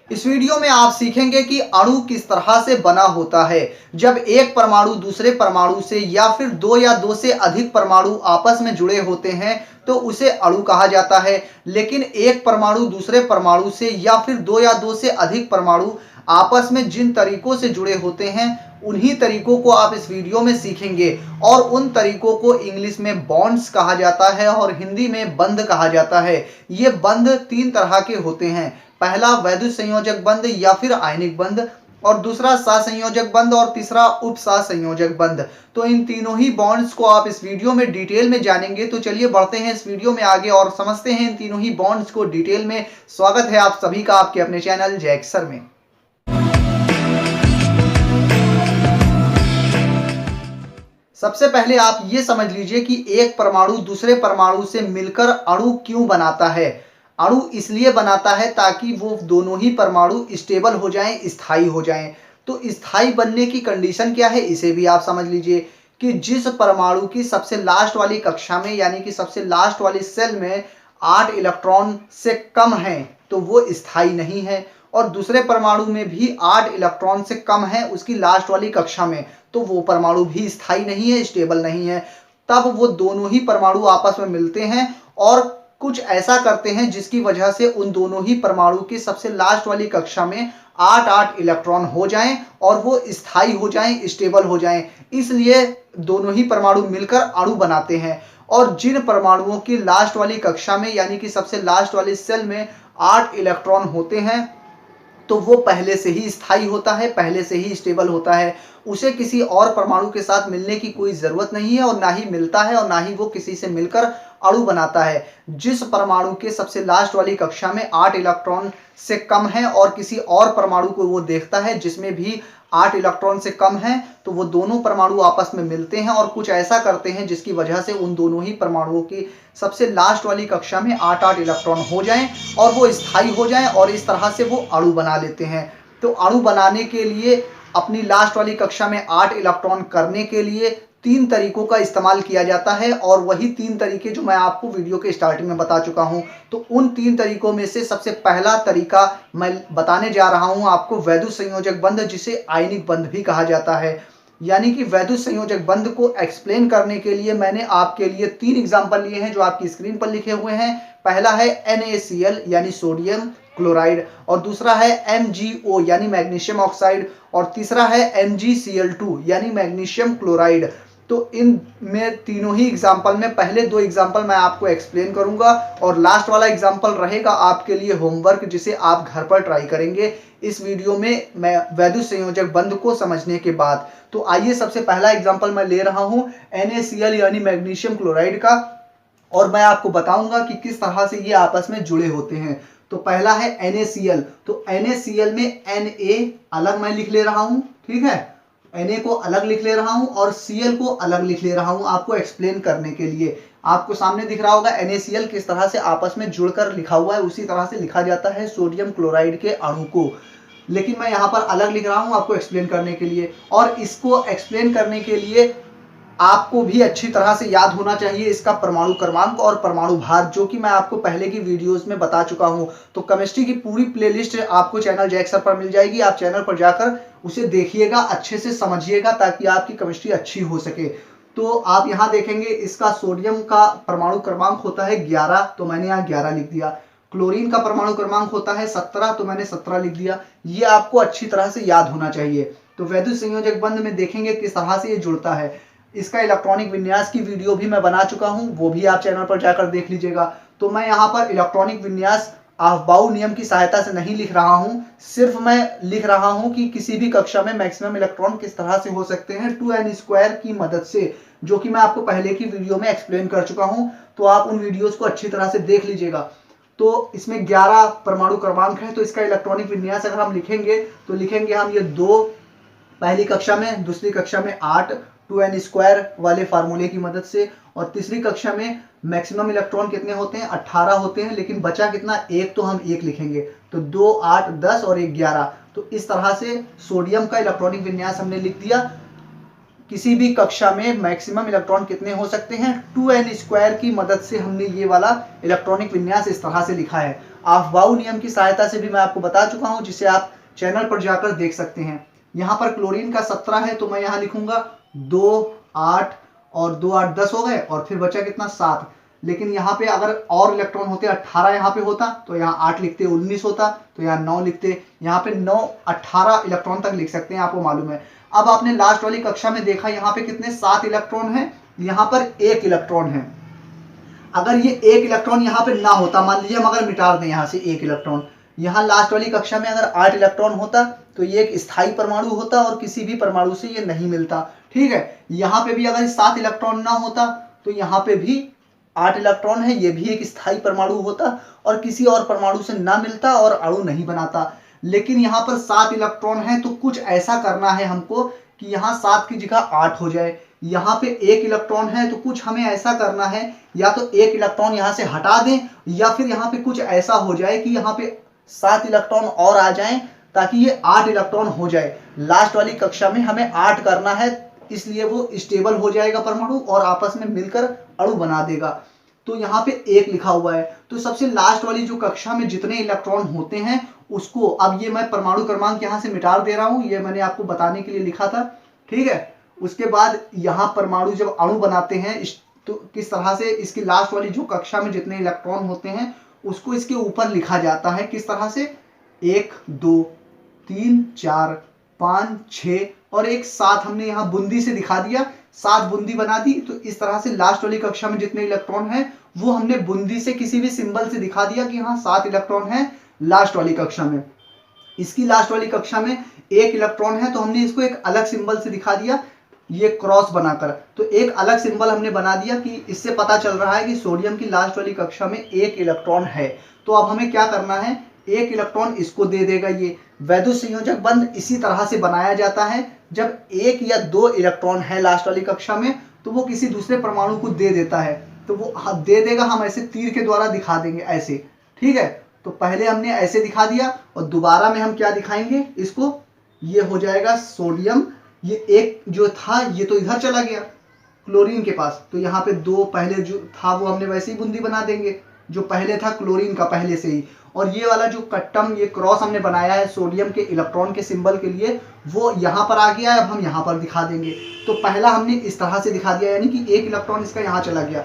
इस वीडियो में आप सीखेंगे कि अणु किस तरह से बना होता है। जब एक परमाणु दूसरे परमाणु से या फिर दो या दो से अधिक परमाणु आपस में जुड़े होते हैं तो उसे अणु कहा जाता है। लेकिन एक परमाणु दूसरे परमाणु से या फिर दो या दो से अधिक परमाणु आपस में जिन तरीकों से जुड़े होते हैं उन्हीं तरीकों को आप इस वीडियो में सीखेंगे। और उन तरीकों को इंग्लिश में बॉन्ड्स कहा जाता है और हिंदी में बंध कहा जाता है। ये बंध तीन तरह के होते हैं। पहला वैद्युत संयोजक बंध या फिर आयनिक बंध, और दूसरा सहसंयोजक बंध, और तीसरा उप सहसंयोजक बंध। तो इन तीनों ही बॉन्ड्स को आप इस वीडियो में डिटेल में जानेंगे। तो चलिए बढ़ते हैं इस वीडियो में आगे और समझते हैं इन तीनों ही बॉन्ड्स को डिटेल में। स्वागत है आप सभी का आपके अपने चैनल जैक सर में। सबसे पहले आप ये समझ लीजिए कि एक परमाणु दूसरे परमाणु से मिलकर अणु क्यों बनाता है। अणु इसलिए बनाता है ताकि वो दोनों ही परमाणु स्टेबल हो जाएं, स्थायी हो जाएं। तो स्थायी बनने की कंडीशन क्या है, इसे भी आप समझ लीजिए कि जिस परमाणु की सबसे लास्ट वाली कक्षा में यानी कि सबसे लास्ट वाली सेल में 8 इलेक्ट्रॉन से कम है तो वो स्थायी नहीं है, और दूसरे परमाणु में भी 8 इलेक्ट्रॉन से कम है उसकी लास्ट वाली कक्षा में, तो वो परमाणु भी स्थायी नहीं है, स्टेबल नहीं है। तब वो दोनों ही परमाणु आपस में मिलते हैं और कुछ ऐसा करते हैं जिसकी वजह से उन दोनों ही परमाणु की सबसे लास्ट वाली कक्षा में 8-8 इलेक्ट्रॉन हो जाएं और वो स्थायी हो जाएं, स्टेबल हो जाएं। इसलिए दोनों ही परमाणु मिलकर अणु बनाते हैं। और जिन परमाणुओं की लास्ट वाली कक्षा में यानी कि सबसे लास्ट वाली सेल में 8 इलेक्ट्रॉन होते हैं तो वो पहले से ही स्थायी होता है, पहले से ही स्टेबल होता है। उसे किसी और परमाणु के साथ मिलने की कोई ज़रूरत नहीं है और ना ही मिलता है और ना ही वो किसी से मिलकर अणु बनाता है। जिस परमाणु के सबसे लास्ट वाली कक्षा में 8 इलेक्ट्रॉन से कम है और किसी और परमाणु को वो देखता है जिसमें भी 8 इलेक्ट्रॉन से कम है तो वो दोनों परमाणु आपस में मिलते हैं और कुछ ऐसा करते हैं जिसकी वजह से उन दोनों ही परमाणुओं की सबसे लास्ट वाली कक्षा में 8-8 इलेक्ट्रॉन हो जाएं और वो स्थायी हो जाएं और इस तरह से वो अणु बना लेते हैं। तो अणु बनाने के लिए अपनी लास्ट वाली कक्षा में 8 इलेक्ट्रॉन करने के लिए 3 तरीकों का इस्तेमाल किया जाता है और वही 3 तरीके जो मैं आपको वीडियो के स्टार्टिंग में बता चुका हूं। तो उन 3 तरीकों में से सबसे पहला तरीका मैं बताने जा रहा हूं आपको वैद्युत संयोजक बंध, जिसे आयनिक बंध भी कहा जाता है। यानी कि वैद्युत संयोजक बंध को एक्सप्लेन करने के लिए मैंने आपके लिए 3 एग्जाम्पल लिए हैं जो आपकी स्क्रीन पर लिखे हुए हैं। पहला है NaCl यानी सोडियम क्लोराइड, और दूसरा है MgO यानी मैग्नीशियम ऑक्साइड, और तीसरा है MgCl2 यानी मैग्नीशियम क्लोराइड। तो इन में तीनों ही एग्जाम्पल में पहले 2 एग्जाम्पल मैं आपको एक्सप्लेन करूंगा और लास्ट वाला एग्जाम्पल रहेगा आपके लिए होमवर्क, जिसे आप घर पर ट्राई करेंगे इस वीडियो में मैं वैद्युत संयोजक बंध को समझने के बाद। तो आइए सबसे पहला एग्जाम्पल मैं ले रहा हूं NaCl यानी मैग्नीशियम क्लोराइड का, और मैं आपको बताऊंगा कि किस तरह से ये आपस में जुड़े होते हैं। तो पहला है NaCl, तो NaCl में Na अलग मैं लिख ले रहा हूं, ठीक है, Na को अलग लिख ले रहा हूं और Cl को अलग लिख ले रहा हूं आपको एक्सप्लेन करने के लिए। आपको सामने दिख रहा होगा NaCl किस तरह से आपस में जुड़कर लिखा हुआ है, उसी तरह से लिखा जाता है सोडियम क्लोराइड के अणु को, लेकिन मैं यहाँ पर अलग लिख रहा हूँ आपको एक्सप्लेन करने के लिए। और इसको एक्सप्लेन करने के लिए आपको भी अच्छी तरह से याद होना चाहिए इसका परमाणु क्रमांक और परमाणु भार, जो कि मैं आपको पहले की वीडियोस में बता चुका हूं। तो केमिस्ट्री की पूरी प्लेलिस्ट आपको चैनल जैक सर पर मिल जाएगी, आप चैनल पर जाकर उसे देखिएगा, अच्छे से समझिएगा ताकि आपकी केमिस्ट्री अच्छी हो सके। तो आप यहाँ देखेंगे इसका सोडियम का परमाणु क्रमांक होता है 11, तो मैंने यहाँ 11 लिख दिया। क्लोरीन का परमाणु क्रमांक होता है 17, तो मैंने 17 लिख दिया। ये आपको अच्छी तरह से याद होना चाहिए। तो वैद्युत संयोजक बंध में देखेंगे किस तरह से ये जुड़ता है। इसका इलेक्ट्रॉनिक विन्यास की वीडियो भी मैं बना चुका हूं, वो भी आप चैनल पर जाकर देख लीजिएगा। तो मैं यहाँ पर इलेक्ट्रॉनिक विन्यास अफबाउ नियम की सहायता से नहीं लिख रहा हूं, सिर्फ मैं लिख रहा हूं कि किसी भी कक्षा में मैक्सिमम इलेक्ट्रॉन किस तरह से हो सकते हैं 2n² की मदद से, जो कि मैं आपको पहले की वीडियो में एक्सप्लेन कर चुका हूं। तो आप उन वीडियोस को अच्छी तरह से देख लीजिएगा। तो इसमें 11 परमाणु क्रमांक है, तो इसका इलेक्ट्रॉनिक विन्यास अगर हम लिखेंगे तो लिखेंगे हम ये 2 पहली कक्षा में, दूसरी कक्षा में 8 2n² वाले फार्मूले की मदद से, और तीसरी कक्षा में मैक्सिमम इलेक्ट्रॉन कितने होते हैं 18 होते हैं, लेकिन बचा कितना 1, तो हम 1 लिखेंगे। तो 2 8 10 और 1 11। तो इस तरह से सोडियम का इलेक्ट्रॉनिक विन्यास हमने लिख दिया। किसी भी कक्षा में मैक्सिमम इलेक्ट्रॉन कितने हो सकते हैं, 2n² की मदद से हमने ये वाला इलेक्ट्रॉनिक विन्यास इस तरह से लिखा है। अफबाउ नियम की सहायता से भी मैं आपको बता चुका हूं, जिसे आप चैनल पर जाकर देख सकते हैं। यहाँ पर क्लोरीन का 17 है, तो मैं यहाँ लिखूंगा 2, 8 और 2, 8, 10 हो गए, और फिर बचा कितना, 7। लेकिन यहाँ पे अगर और इलेक्ट्रॉन होते, 18 यहाँ पे होता, तो यहाँ 8 लिखते, 19 होता, तो यहाँ 9 लिखते, यहाँ पे 9, 18 इलेक्ट्रॉन तक लिख सकते हैं, आपको मालूम है। अब आपने लास्ट वाली कक्षा में देखा यहाँ पे कितने, 7 इलेक्ट्रॉन है, यहाँ पर 1 इलेक्ट्रॉन है। अगर ये 1 इलेक्ट्रॉन यहाँ पे ना होता, मान लीजिए हम अगर मिटा दें यहाँ से 1 इलेक्ट्रॉन, यहाँ लास्ट वाली कक्षा में अगर 8 इलेक्ट्रॉन होता, तो ये एक स्थायी परमाणु होता और किसी भी परमाणु से ये नहीं मिलता। ठीक है, यहाँ पे भी अगर 7 इलेक्ट्रॉन ना होता, तो यहाँ पे भी 8 इलेक्ट्रॉन है, ये भी एक स्थायी परमाणु होता और किसी और परमाणु से ना मिलता और अणु नहीं बनाता। लेकिन यहाँ पर 7 इलेक्ट्रॉन है, तो कुछ ऐसा करना है हमको कि यहाँ 7 की जगह 8 हो जाए। यहाँ पे 1 इलेक्ट्रॉन है, तो कुछ हमें ऐसा करना है, या तो 1 इलेक्ट्रॉन यहाँ से हटा दें, या फिर यहाँ पे कुछ ऐसा हो जाए कि यहाँ पे 7 इलेक्ट्रॉन और आ जाएं, ताकि ये 8 इलेक्ट्रॉन हो जाए। लास्ट वाली कक्षा में हमें 8 करना है, इसलिए वो स्टेबल हो जाएगा परमाणु और आपस में मिलकर अणु बना देगा। तो यहाँ पे 1 लिखा हुआ है। तो सबसे लास्ट वाली जो कक्षा में जितने इलेक्ट्रॉन होते हैं उसको, अब ये मैं परमाणु क्रमांक यहाँ से मिटा दे रहा हूँ, ये मैंने आपको बताने के लिए लिखा था। ठीक है, उसके बाद यहाँ परमाणु जब अणु बनाते हैं तो किस तरह से, इसकी लास्ट वाली जो कक्षा में जितने इलेक्ट्रॉन होते हैं उसको इसके ऊपर लिखा जाता है। किस तरह से, 1, 2, 3, 4, 5, 6 और एक 7 हमने यहाँ बूंदी से दिखा दिया, 7 बूंदी बना दी। तो इस तरह से लास्ट वाली कक्षा में जितने इलेक्ट्रॉन हैं वो हमने बूंदी से किसी भी सिंबल से दिखा दिया कि हाँ 7 इलेक्ट्रॉन है लास्ट वाली कक्षा में। इसकी लास्ट वाली कक्षा में 1 इलेक्ट्रॉन है, तो हमने इसको एक अलग सिंबल से दिखा दिया, ये क्रॉस बनाकर। तो एक अलग सिंबल हमने बना दिया कि इससे पता चल रहा है कि सोडियम की लास्ट वाली कक्षा में 1 इलेक्ट्रॉन है। तो अब हमें क्या करना है, 1 इलेक्ट्रॉन इसको दे देगा। ये वैद्युत संयोजक बंध इसी तरह से बनाया जाता है, जब 1 या 2 इलेक्ट्रॉन है लास्ट वाली कक्षा में तो वो किसी दूसरे परमाणु को दे देता है, तो वो दे देगा, हम ऐसे तीर के द्वारा दिखा देंगे ऐसे। ठीक है, तो पहले हमने ऐसे दिखा दिया और दोबारा में हम क्या दिखाएंगे इसको, ये हो जाएगा सोडियम। ये 1 जो था ये तो इधर चला गया क्लोरीन के पास, तो यहाँ पे 2 पहले जो था वो हमने वैसे ही बूंदी बना देंगे जो पहले था क्लोरीन का पहले से ही। और ये वाला जो कट्टम, ये क्रॉस हमने बनाया है सोडियम के इलेक्ट्रॉन के सिंबल के लिए, वो यहाँ पर आ गया है, अब हम यहाँ पर दिखा देंगे। तो पहला हमने इस तरह से दिखा दिया, यानी कि 1 इलेक्ट्रॉन इसका यहाँ चला गया,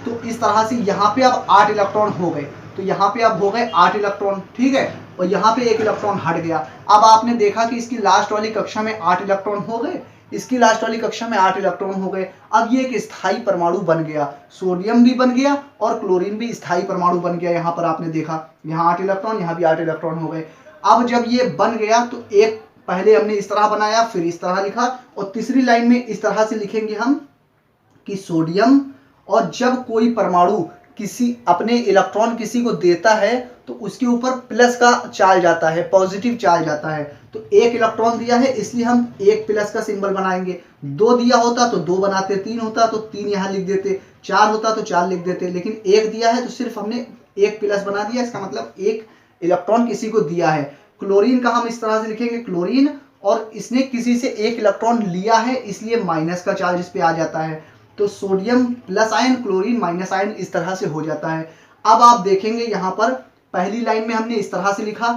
तो इस तरह से यहाँ पे अब 8 इलेक्ट्रॉन हो गए, तो यहाँ पे अब हो गए 8 इलेक्ट्रॉन। ठीक है, और यहाँ पे 1 इलेक्ट्रॉन हट गया। अब आपने देखा कि इसकी लास्ट वाली कक्षा में 8 इलेक्ट्रॉन हो गए, इसकी लास्ट वाली कक्षा में 8 इलेक्ट्रॉन हो गए। अब ये एक स्थायी परमाणु बन गया, सोडियम भी बन गया और क्लोरीन भी स्थायी परमाणु बन गया। यहाँ पर आपने देखा, यहाँ 8 इलेक्ट्रॉन, यहाँ भी 8 इलेक्ट्रॉन हो गए। अब जब ये बन गया तो एक पहले हमने इस तरह बनाया, फिर इस तरह लिखा, और तीसरी लाइन में इस तरह से लिखेंगे हम कि सोडियम, और जब कोई परमाणु किसी अपने इलेक्ट्रॉन किसी को देता है तो उसके ऊपर प्लस का चार्ज जाता है, पॉजिटिव चार्ज आता है। तो 1 इलेक्ट्रॉन दिया है इसलिए हम 1 प्लस का सिंबल बनाएंगे, 2 दिया होता तो 2 बनाते, 3 होता तो 3 यहाँ लिख देते, 4 होता तो 4 लिख देते, लेकिन 1 दिया है तो सिर्फ हमने 1 प्लस बना दिया, इसका मतलब 1 इलेक्ट्रॉन किसी को दिया है। क्लोरीन का हम इस तरह से लिखेंगे क्लोरीन, और इसने किसी से 1 इलेक्ट्रॉन लिया है इसलिए माइनस का चार्ज इस पे आ जाता है। तो sodium plus ion, chlorine minus ion, इस तरह से हो जाता है। अब आप देखेंगे यहाँ पर पहली लाइन में हमने इस तरह से लिखा,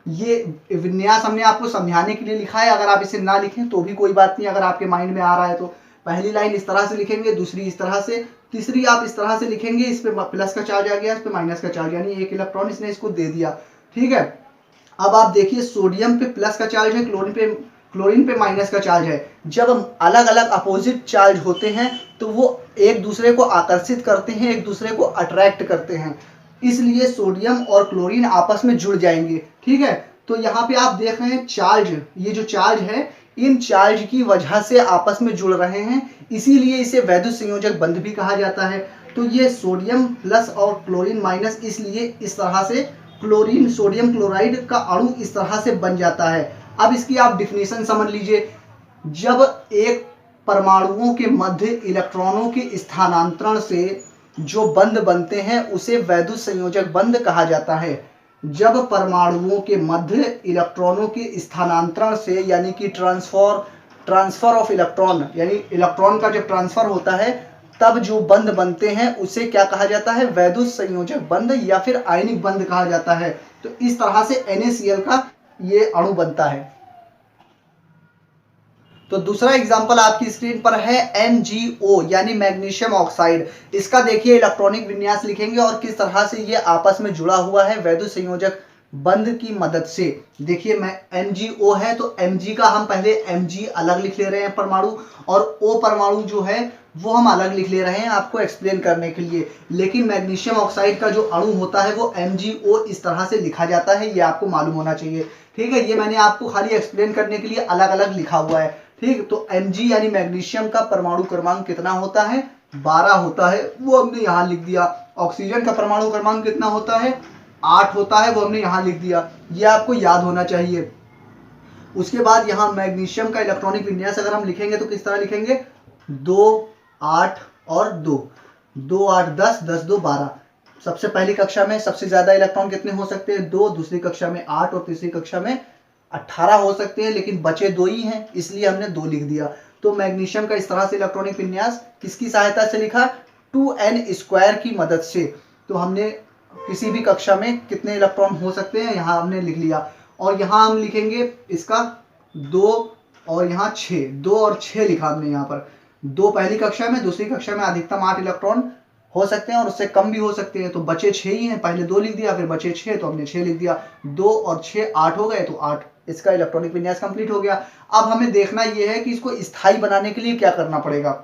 ये विन्यास हमने आपको समझाने के लिए लिखा है, अगर आप इसे ना लिखें तो भी कोई बात नहीं, अगर आपके माइंड में आ रहा है तो। पहली लाइन इस तरह से लिखेंगे, दूसरी इस तरह से, तीसरी आप इस तरह से लिखेंगे, इस पे प्लस का चार्ज आ गया, इस पे माइनस का चार्ज, यानी 1 इलेक्ट्रॉन इसने इसको दे दिया। ठीक है, अब आप देखिए सोडियम पे प्लस का चार्ज है, क्लोरीन पे माइनस का चार्ज है। जब अलग अलग अपोजिट चार्ज होते हैं तो वो एक दूसरे को आकर्षित करते हैं, एक दूसरे को अट्रैक्ट करते हैं, इसलिए सोडियम और क्लोरीन आपस में जुड़ जाएंगे। ठीक है, तो यहाँ पे आप देख रहे हैं चार्ज, ये जो चार्ज है इन चार्ज की वजह से आपस में जुड़ रहे हैं, इसीलिए इसे वैद्युत संयोजक बंध भी कहा जाता है। तो ये सोडियम प्लस और क्लोरीन माइनस, इसलिए इस तरह से क्लोरीन सोडियम क्लोराइड का अणु इस तरह से बन जाता है। अब इसकी आप डिफिनीशन समझ लीजिए, जब एक परमाणुओं के मध्य इलेक्ट्रॉनों के स्थानांतरण से जो बंध बनते हैं उसे वैद्युत संयोजक बंध कहा जाता है। जब परमाणुओं के मध्य इलेक्ट्रॉनों के स्थानांतरण से, यानी कि ट्रांसफर ऑफ इलेक्ट्रॉन, यानी इलेक्ट्रॉन का जब ट्रांसफर होता है तब जो बंध बनते हैं उसे क्या कहा जाता है, वैद्युत संयोजक बंध या फिर आयनिक बंध कहा जाता है। तो इस तरह से NaCl का ये अणु बनता है। तो दूसरा एग्जांपल आपकी स्क्रीन पर है MgO यानी मैग्नीशियम ऑक्साइड। इसका देखिए इलेक्ट्रॉनिक विन्यास लिखेंगे और किस तरह से ये आपस में जुड़ा हुआ है वैद्युत संयोजक बंध की मदद से। देखिए मैं MgO है तो Mg का हम पहले Mg अलग लिख ले रहे हैं परमाणु, और O परमाणु जो है वो हम अलग लिख ले रहे हैं आपको एक्सप्लेन करने के लिए। लेकिन मैग्नीशियम ऑक्साइड का जो अणु होता है वो MgO इस तरह से लिखा जाता है, ये आपको मालूम होना चाहिए। ठीक है, ये मैंने आपको खाली एक्सप्लेन करने के लिए अलग अलग लिखा हुआ है। ठीक, तो Mg यानी मैग्नीशियम का परमाणु क्रमांक कितना होता है, 12 होता है, वो हमने यहाँ लिख दिया। ऑक्सीजन का परमाणु क्रमांक कितना होता है, 8 होता है, वो हमने यहाँ लिख दिया। ये आपको याद होना चाहिए। उसके बाद यहाँ मैग्नीशियम का इलेक्ट्रॉनिक विन्यास अगर हम लिखेंगे तो किस तरह लिखेंगे, 2 8 और 2, 2 8 10, 10 2 12। सबसे पहली कक्षा में सबसे ज्यादा इलेक्ट्रॉन कितने हो सकते हैं, 2, दूसरी कक्षा में 8 और तीसरी कक्षा में 18 हो सकते हैं, लेकिन बचे 2 ही हैं इसलिए हमने 2 लिख दिया। तो मैग्नीशियम का इस तरह से इलेक्ट्रॉनिक विन्यास किसकी सहायता से लिखा, 2n² की मदद से। तो हमने किसी भी कक्षा में कितने इलेक्ट्रॉन हो सकते हैं यहाँ हमने लिख लिया। और यहाँ हम लिखेंगे इसका 2 और यहाँ 6, 2 और 6 लिखा हमने यहाँ पर। 2 पहली कक्षा में, दूसरी कक्षा में अधिकतम 8 इलेक्ट्रॉन हो सकते हैं और उससे कम भी हो सकते हैं, तो बचे 6 ही हैं। पहले 2 लिख दिया, फिर बचे 6 तो हमने 6 लिख दिया। 2 और 6 8 हो गए, तो 8 इसका इलेक्ट्रॉनिक विन्यास कंप्लीट हो गया। अब हमें देखना यह है कि इसको स्थायी बनाने के लिए क्या करना पड़ेगा।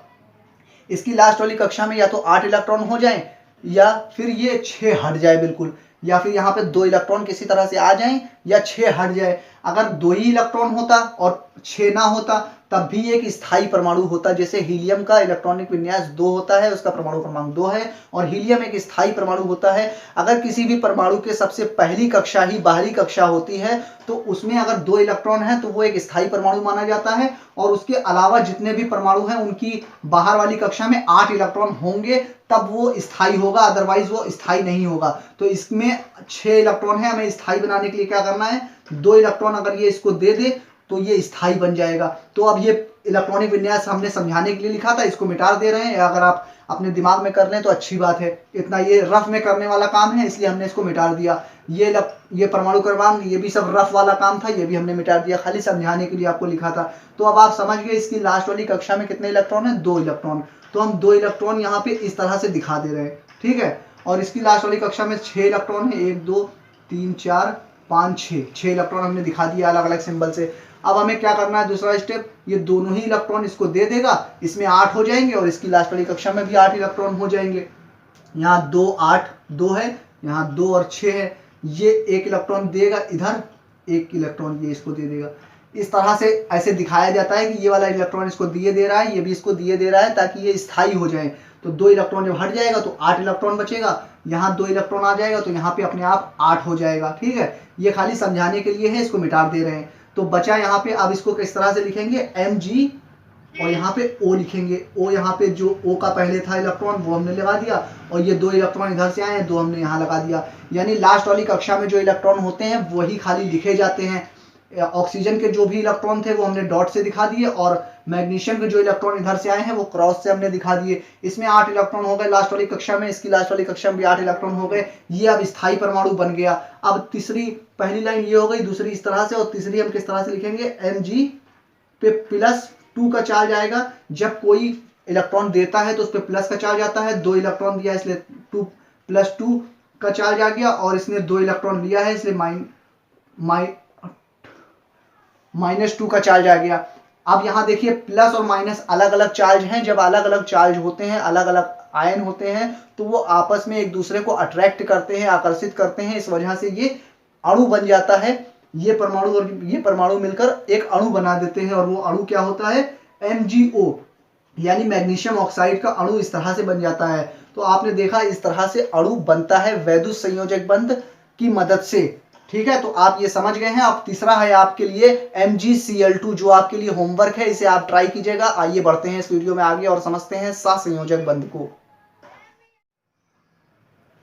इसकी लास्ट वाली कक्षा में या तो 8 इलेक्ट्रॉन हो जाएं या फिर ये 6 हट जाए बिल्कुल, या फिर यहाँ पे 2 इलेक्ट्रॉन किसी तरह से आ जाएं या 6 हट जाए। अगर 2 ही इलेक्ट्रॉन होता और 6 ना होता तब भी एक स्थायी परमाणु होता। जैसे हीलियम का इलेक्ट्रॉनिक विन्यास 2 होता है, उसका परमाणु क्रमांक 2 है, और हीलियम एक स्थायी परमाणु होता है। अगर किसी भी परमाणु के सबसे पहली कक्षा ही बाहरी कक्षा होती है तो उसमें अगर 2 इलेक्ट्रॉन है तो वो एक स्थायी परमाणु माना जाता है, और उसके अलावा जितने भी परमाणु हैं उनकी बाहर वाली कक्षा में 8 इलेक्ट्रॉन होंगे तब वो स्थायी होगा, अदरवाइज वो स्थायी नहीं होगा। तो इसमें 6 इलेक्ट्रॉन है, हमें स्थायी बनाने के लिए क्या करना है, 2 इलेक्ट्रॉन अगर ये इसको दे दे तो ये स्थायी बन जाएगा। तो अब ये इलेक्ट्रॉनिक विन्यास हमने समझाने के लिए लिखा था, इसको मिटा दे रहे हैं। अगर आप अपने दिमाग में कर लें तो अच्छी बात है, इतना ये रफ में करने वाला काम है इसलिए हमने इसको मिटा दिया। ये परमाणु क्रमांक ये भी सब रफ वाला काम था, ये भी हमने मिटा दिया, खाली समझाने के लिए आपको लिखा था। तो अब आप समझ गए इसकी लास्ट वाली कक्षा में कितने इलेक्ट्रॉन है, 2 इलेक्ट्रॉन। तो हम 2 इलेक्ट्रॉन यहाँ पे इस तरह से दिखा दे रहे हैं, ठीक है। और इसकी लास्ट वाली कक्षा में 6 इलेक्ट्रॉन है, 1 2 3 4 5 6 इलेक्ट्रॉन हमने दिखा दिया अलग अलग सिंबल से। अब हमें क्या करना है, दूसरा स्टेप, ये दोनों ही इलेक्ट्रॉन इसको दे देगा, इसमें 8 हो जाएंगे और इसकी लास्ट वाली कक्षा में भी 8 इलेक्ट्रॉन हो जाएंगे। यहाँ 2 8 2 है, यहाँ 2 और 6 है, ये 1 इलेक्ट्रॉन देगा इधर, 1 इलेक्ट्रॉन ये इसको दे देगा। इस तरह से ऐसे दिखाया जाता है कि ये वाला इलेक्ट्रॉन इसको दिए दे रहा है, ये भी इसको दिए दे रहा है, ताकि ये स्थायी हो जाए। तो 2 इलेक्ट्रॉन जब हट जाएगा तो 8 इलेक्ट्रॉन बचेगा, यहाँ 2 इलेक्ट्रॉन आ जाएगा तो यहाँ पे अपने आप 8 हो जाएगा, ठीक है। ये खाली समझाने के लिए है, इसको मिटा दे रहे हैं। तो बचा यहाँ पे, अब इसको किस तरह से लिखेंगे, Mg और यहाँ पे O लिखेंगे। O यहाँ पे जो O का पहले था इलेक्ट्रॉन वो हमने लगा दिया, और ये 2 इलेक्ट्रॉन इधर से आए हैं, 2 हमने यहाँ लगा दिया। यानी लास्ट वाली कक्षा में जो इलेक्ट्रॉन होते हैं वही खाली लिखे जाते हैं। ऑक्सीजन के जो भी इलेक्ट्रॉन थे वो हमने डॉट से दिखा दिए, और मैग्नीशियम के जो इलेक्ट्रॉन इधर से आए हैं वो क्रॉस से हमने दिखा दिए। इसमें 8 इलेक्ट्रॉन हो गए लास्ट वाली कक्षा में, इसकी लास्ट वाली कक्षा में भी 8 इलेक्ट्रॉन हो गए। ये अब स्थायी परमाणु बन गया। अब तीसरी, पहली लाइन ये हो गई, दूसरी इस तरह से, और तीसरी हम किस तरह से लिखेंगे, Mg पे +2 का चार्ज आएगा। जब कोई इलेक्ट्रॉन देता है तो उस पर प्लस का चार्ज आता है। 2 इलेक्ट्रॉन दिया इसलिए 2 + 2 का चार्ज आ गया, और इसने 2 इलेक्ट्रॉन लिया है इसलिए -2 का चार्ज आ गया। अब यहाँ देखिए प्लस और माइनस अलग अलग चार्ज हैं। जब अलग अलग चार्ज होते हैं, अलग अलग आयन होते हैं, तो वो आपस में एक दूसरे को अट्रैक्ट करते हैं, आकर्षित करते हैं। इस वजह से ये अणु बन जाता है। ये परमाणु और ये परमाणु मिलकर एक अणु बना देते हैं, और वो अणु क्या होता है, MgO यानी मैग्नीशियम ऑक्साइड का अणु इस तरह से बन जाता है। तो आपने देखा इस तरह से अणु बनता है वैद्युत संयोजक बंध की मदद से, ठीक है। तो आप ये समझ गए हैं। अब तीसरा है आपके लिए MgCl2, जो आपके लिए होमवर्क है, इसे आप ट्राई कीजिएगा। आइए बढ़ते हैं इस वीडियो में आगे और समझते हैं सहसंयोजक बंध को।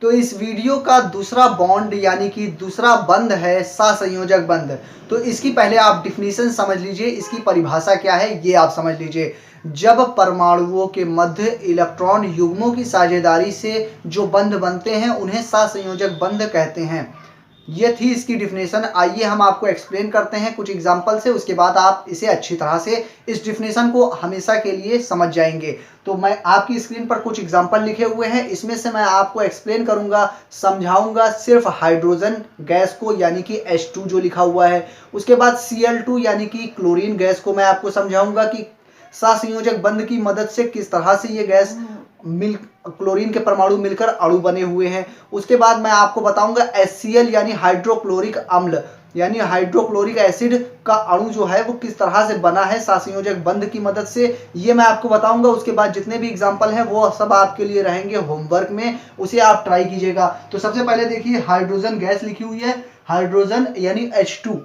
तो इस वीडियो का दूसरा बॉन्ड यानी कि दूसरा बंध है सहसंयोजक बंध। तो इसकी पहले आप डिफिनीशन समझ लीजिए, इसकी परिभाषा क्या है ये आप समझ लीजिए। जब परमाणुओं के मध्य इलेक्ट्रॉन युग्मों की साझेदारी से जो बंध बनते हैं उन्हें सहसंयोजक बंध कहते हैं। ये थी इसकी डिफिनेशन। आइए हम आपको एक्सप्लेन करते हैं कुछ एग्जाम्पल से, उसके बाद आप इसे अच्छी तरह से इस डिफिनेशन को हमेशा के लिए समझ जाएंगे। तो मैं आपकी स्क्रीन पर कुछ एग्जाम्पल लिखे हुए हैं, इसमें से मैं आपको एक्सप्लेन करूंगा, समझाऊंगा सिर्फ हाइड्रोजन गैस को यानी कि H2 जो लिखा हुआ है। उसके बाद Cl2 यानी कि क्लोरीन गैस को मैं आपको समझाऊंगा कि सहसंयोजक बंध की मदद से किस तरह से ये गैस मिल क्लोरीन के परमाणु मिलकर अणु बने हुए हैं। उसके बाद मैं आपको बताऊंगा HCl यानी हाइड्रोक्लोरिक अम्ल यानी हाइड्रोक्लोरिक एसिड का अणु जो है वो किस तरह से बना है सहसंयोजक बंध की मदद से, ये मैं आपको बताऊंगा। उसके बाद जितने भी एग्जांपल हैं वो सब आपके लिए रहेंगे होमवर्क में, उसे आप ट्राई कीजिएगा। तो सबसे पहले देखिए हाइड्रोजन गैस लिखी हुई है, हाइड्रोजन यानी H2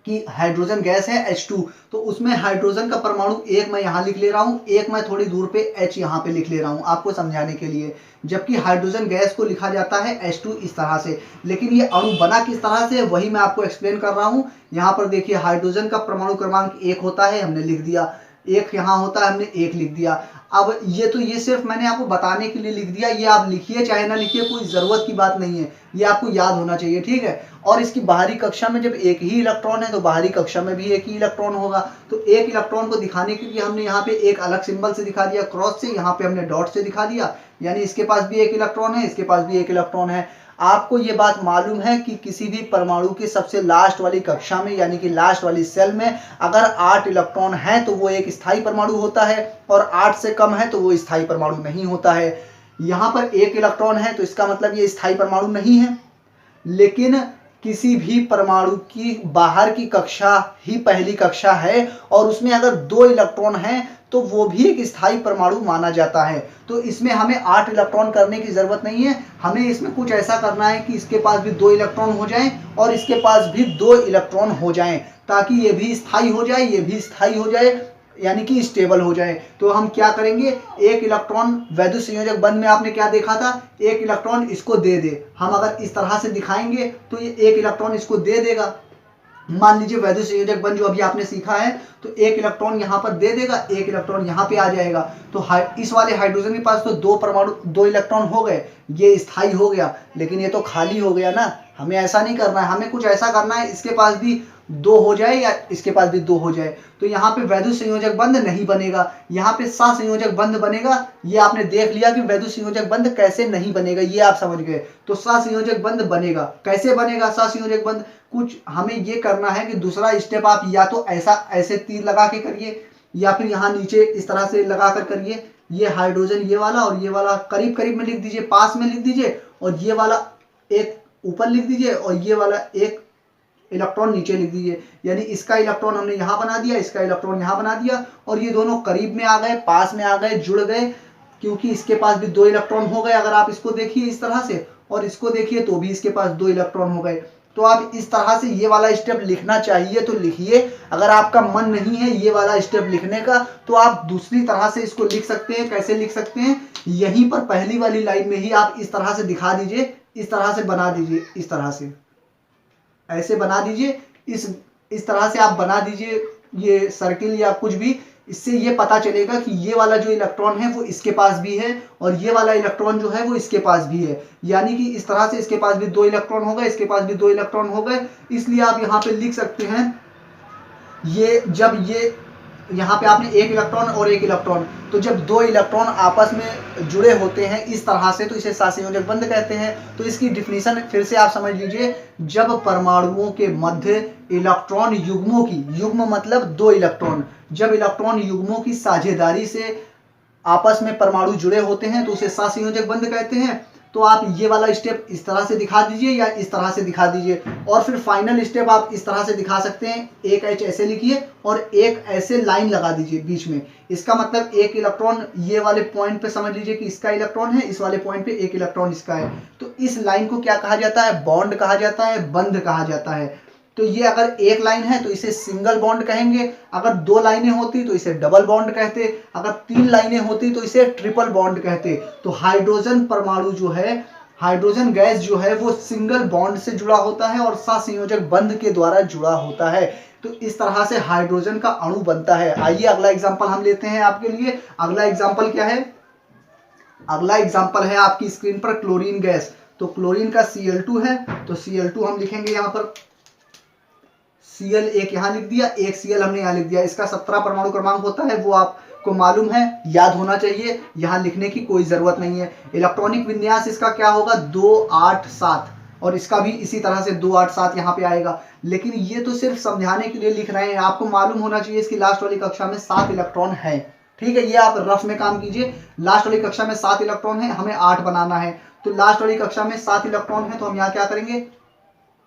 कि हाइड्रोजन गैस है H2, तो उसमें हाइड्रोजन का परमाणु एक मैं यहाँ लिख ले रहा हूँ, एक मैं थोड़ी दूर पे H यहाँ पे लिख ले रहा हूँ आपको समझाने के लिए। जबकि हाइड्रोजन गैस को लिखा जाता है H2 इस तरह से, लेकिन ये अणु बना किस तरह से वही मैं आपको एक्सप्लेन कर रहा हूँ। यहाँ पर देखिए हाइड्रोजन का परमाणु क्रमांक 1 होता है, हमने लिख दिया, एक यहाँ होता है, हमने 1 लिख दिया। अब ये सिर्फ मैंने आपको बताने के लिए लिख दिया, ये आप लिखिए चाहे ना लिखिए कोई ज़रूरत की बात नहीं है, ये आपको याद होना चाहिए, ठीक है। और इसकी बाहरी कक्षा में जब एक ही इलेक्ट्रॉन है तो बाहरी कक्षा में भी एक ही इलेक्ट्रॉन होगा। तो एक इलेक्ट्रॉन को दिखाने के लिए हमने यहाँ पे एक अलग सिंबल से दिखा दिया, क्रॉस से, यहाँ पे हमने डॉट से दिखा दिया, यानी इसके पास भी एक इलेक्ट्रॉन है, इसके पास भी एक इलेक्ट्रॉन है। आपको ये बात मालूम है कि किसी भी परमाणु के सबसे लास्ट वाली कक्षा में यानी कि लास्ट वाली सेल में अगर 8 इलेक्ट्रॉन है तो वो एक स्थायी परमाणु होता है, और 8 से कम है तो वो स्थायी परमाणु नहीं होता है। यहाँ पर एक इलेक्ट्रॉन है तो इसका मतलब ये स्थायी परमाणु नहीं है। लेकिन किसी भी परमाणु की बाहर की कक्षा ही पहली कक्षा है और उसमें अगर 2 इलेक्ट्रॉन हैं तो वो भी एक स्थायी परमाणु माना जाता है। तो इसमें हमें 8 इलेक्ट्रॉन करने की जरूरत नहीं है, हमें इसमें कुछ ऐसा करना है कि इसके पास भी 2 इलेक्ट्रॉन हो जाएं और इसके पास भी 2 इलेक्ट्रॉन हो जाएं, ताकि ये भी स्थायी हो जाए, ये भी स्थायी हो जाए, यानी कि स्टेबल हो जाए। तो हम क्या करेंगे, एक इलेक्ट्रॉन वैद्युत संयोजक बंध में आपने क्या देखा था, एक इलेक्ट्रॉन इसको दे दे, हम अगर इस तरह से दिखाएंगे तो ये एक इलेक्ट्रॉन इसको दे देगा। मान लीजिए वैद्युत संयोजक बंध जो अभी आपने सीखा है, तो एक इलेक्ट्रॉन यहाँ पर दे देगा, एक इलेक्ट्रॉन यहाँ पे आ जाएगा। तो इस वाले हाइड्रोजन के पास तो 2 परमाणु 2 इलेक्ट्रॉन हो गए, ये स्थायी हो गया, लेकिन ये तो खाली हो गया ना। हमें ऐसा नहीं करना है, हमें कुछ ऐसा करना है इसके पास भी 2 हो जाए या इसके पास भी 2 हो जाए। तो यहाँ पे वैद्युत संयोजक बंध नहीं बनेगा, यहाँ पे सहसंयोजक बंध बनेगा। ये आपने देख लिया कि वैद्युत संयोजक बंध कैसे नहीं बनेगा, ये आप समझ गए। तो सहसंयोजक बंध बनेगा, कैसे बनेगा सहसंयोजक बंध, कुछ हमें ये करना है कि दूसरा स्टेप आप या तो ऐसे तीर लगा के करिए, या फिर यहाँ नीचे इस तरह से लगा कर करिए। ये हाइड्रोजन ये वाला और ये वाला करीब करीब में लिख दीजिए, पास में लिख दीजिए, और ये वाला एक ऊपर लिख दीजिए और ये वाला एक इलेक्ट्रॉन नीचे लिख दीजिए। यानी इसका इलेक्ट्रॉन हमने यहाँ बना दिया, इसका इलेक्ट्रॉन यहाँ बना दिया, और ये दोनों करीब में आ गए, पास में आ गए, जुड़ गए, क्योंकि इसके पास भी 2 इलेक्ट्रॉन हो गए। अगर आप इसको देखिए इस तरह से और इसको देखिए तो भी इसके पास 2 इलेक्ट्रॉन हो गए। तो आप इस तरह से ये वाला स्टेप लिखना चाहिए तो लिखिए, अगर आपका मन नहीं है ये वाला स्टेप लिखने का तो आप दूसरी तरह से इसको लिख सकते हैं। कैसे लिख सकते हैं, यहीं पर पहली वाली लाइन में ही आप इस तरह से दिखा दीजिए, इस तरह से बना दीजिए, इस तरह से ऐसे बना दीजिए, इस तरह से आप बना दीजिए ये सर्किल या कुछ भी। इससे ये पता चलेगा कि ये वाला जो इलेक्ट्रॉन है वो इसके पास भी है और ये वाला इलेक्ट्रॉन जो है वो इसके पास भी है। यानी कि इस तरह से इसके पास भी 2 इलेक्ट्रॉन हो गए, इसके पास भी 2 इलेक्ट्रॉन हो गए। इसलिए आप यहाँ पे लिख सकते हैं, ये जब ये यहाँ पे आपने एक इलेक्ट्रॉन और एक इलेक्ट्रॉन, तो जब 2 इलेक्ट्रॉन आपस में जुड़े होते हैं इस तरह से तो इसे सहसंयोजक बंध कहते हैं। तो इसकी डिफिनीशन फिर से आप समझ लीजिए, जब परमाणुओं के मध्य इलेक्ट्रॉन युग्मों की, युग्म मतलब 2 इलेक्ट्रॉन, जब इलेक्ट्रॉन युग्मों की साझेदारी से आपस में परमाणु जुड़े होते हैं तो उसे सहसंयोजक बंध कहते हैं। तो आप ये वाला स्टेप इस तरह से दिखा दीजिए या इस तरह से दिखा दीजिए, और फिर फाइनल स्टेप आप इस तरह से दिखा सकते हैं, एक H ऐसे लिखिए और एक ऐसे लाइन लगा दीजिए बीच में। इसका मतलब एक इलेक्ट्रॉन ये वाले पॉइंट पे समझ लीजिए कि इसका इलेक्ट्रॉन है, इस वाले पॉइंट पे एक इलेक्ट्रॉन इसका है। तो इस लाइन को क्या कहा जाता है, बॉन्ड कहा जाता है, बंध कहा जाता है। तो ये अगर एक लाइन है तो इसे सिंगल बॉन्ड कहेंगे, अगर 2 लाइनें होती तो इसे डबल बॉन्ड कहते, अगर 3 लाइनें होती तो इसे ट्रिपल बॉन्ड कहते। तो हाइड्रोजन परमाणु जो है, हाइड्रोजन गैस जो है वो सिंगल बॉन्ड से जुड़ा होता है और सहसंयोजक बंध के द्वारा जुड़ा होता है। तो इस तरह से हाइड्रोजन का अणु बनता है। आइए अगला एग्जांपल हम लेते हैं आपके लिए। अगला एग्जांपल क्या है? अगला एग्जांपल है आपकी स्क्रीन पर क्लोरीन गैस। तो क्लोरीन का Cl2 है, तो Cl2 हम लिखेंगे यहाँ पर, Cl एक यहाँ लिख दिया, एक Cl हमने यहाँ लिख दिया। इसका 17 परमाणु क्रमांक होता है, वो आपको मालूम है, याद होना चाहिए, यहाँ लिखने की कोई जरूरत नहीं है। इलेक्ट्रॉनिक विन्यास इसका क्या होगा? 2 8 7, और इसका भी इसी तरह से 2 8 7 यहाँ पे आएगा। लेकिन ये तो सिर्फ समझाने के लिए लिख रहे हैं, आपको मालूम होना चाहिए इसकी लास्ट वाली कक्षा में 7 इलेक्ट्रॉन है। ठीक है, ये आप रफ में काम कीजिए। लास्ट वाली कक्षा में 7 इलेक्ट्रॉन है, हमें 8 बनाना है। तो लास्ट वाली कक्षा में 7 इलेक्ट्रॉन है, तो हम यहाँ क्या करेंगे?